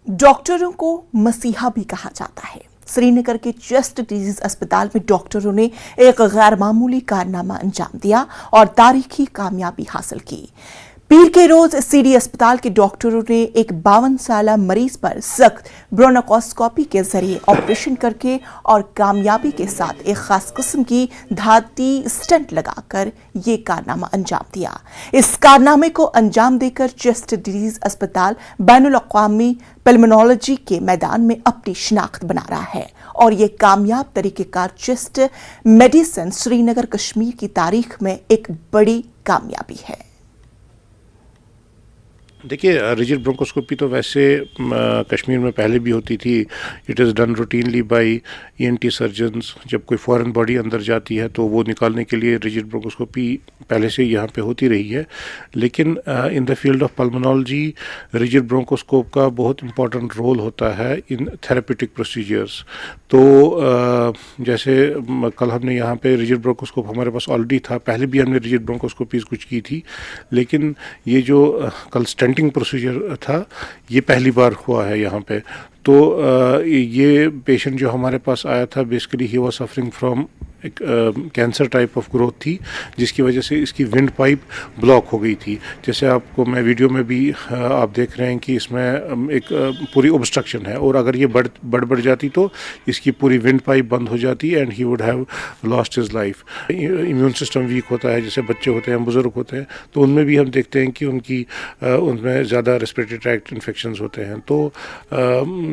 डॉक्टरों को मसीहा भी कहा जाता है। श्रीनगर के चेस्ट डिजीज अस्पताल में डॉक्टरों ने एक गैर मामूली कारनामा अंजाम दिया और तारीखी कामयाबी हासिल की। पीर के रोज सीडी अस्पताल के डॉक्टरों ने एक 52 साल मरीज पर सख्त ब्रोनकोस्कोपी के जरिए ऑपरेशन करके और कामयाबी के साथ एक खास किस्म की धाती स्टंट लगाकर ये कारनामा अंजाम दिया। इस कारनामे को अंजाम देकर चेस्ट डिजीज अस्पताल बैनुल अक़वामी पल्मोनोलॉजी के मैदान में अपनी शिनाख्त बना रहा है और ये कामयाब तरीक़ेकार चेस्ट मेडिसिन श्रीनगर कश्मीर की तारीख में एक बड़ी कामयाबी है। देखिए, रिजिड ब्रोंकोस्कोपी तो वैसे कश्मीर में पहले भी होती थी। It is done routinely by ENT surgeons. जब कोई फॉरेन बॉडी अंदर जाती है तो वो निकालने के लिए रिजिड ब्रोंकोस्कोपी पहले से यहाँ पे होती रही है। लेकिन in the field of pulmonology rigid bronchoscope का बहुत इंपॉर्टेंट रोल होता है इन थेरेपेटिक प्रोसीजर्स। तो जैसे कल हमने यहाँ पे रिजिड ब्रोंकोस्कोप हमारे पास ऑलरेडी था, पहले भी हमने रिजिड ब्रोंकोस्कोपीज कुछ की थी, लेकिन ये जो कल स्टेंटिंग प्रोसीजर था ये पहली बार हुआ है यहाँ पे। तो ये पेशेंट जो हमारे पास आया था basically he was suffering from एक कैंसर टाइप ऑफ ग्रोथ थी, जिसकी वजह से इसकी विंड पाइप ब्लॉक हो गई थी। जैसे आपको मैं वीडियो में भी आप देख रहे हैं कि इसमें एक पूरी ऑब्स्ट्रक्शन है और अगर ये बढ़ जाती तो इसकी पूरी विंड पाइप बंद हो जाती and he would have lost his life. Immune system weak होता है, जैसे बच्चे होते हैं, बुजुर्ग होते हैं, तो उनमें भी हम देखते हैं कि उनमें ज़्यादा रेस्पिरेटरी ट्रैक्ट इन्फेक्शंस होते हैं। तो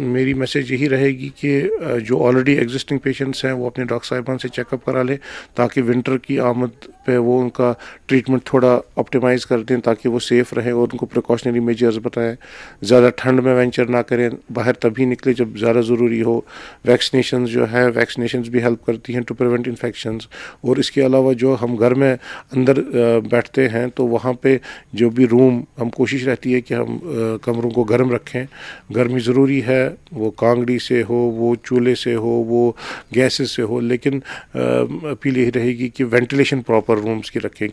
मेरी मैसेज यही रहेगी कि जो ऑलरेडी एग्जिस्टिंग पेशेंट्स हैं वो अपने डॉक्टर साहिबान से चेकअप करा लें ताकि विंटर की आमद पे वो उनका ट्रीटमेंट थोड़ा ऑप्टिमाइज़ कर दें ताकि वो सेफ़ रहे और उनको प्रिकॉशनरी मेजर्स बताएं। ज़्यादा ठंड में वेंचर ना करें, बाहर तभी निकले जब ज़्यादा ज़रूरी हो। वैक्सीनेशन जो है वैक्सीनेशंस भी हेल्प करती हैं टू प्रिवेंट इन्फेक्शंस। और इसके अलावा जो हम घर में अंदर बैठते हैं तो वहाँ पे जो भी रूम, हम कोशिश रहती है कि हम कमरों को गर्म रखें। गर्मी ज़रूरी है, वो कांगड़ी से हो, वो चूल्हे से हो, वो गैसेस से हो, लेकिन अपील यही रहेगी कि वेंटिलेशन प्रॉपर रूम्स की रखें।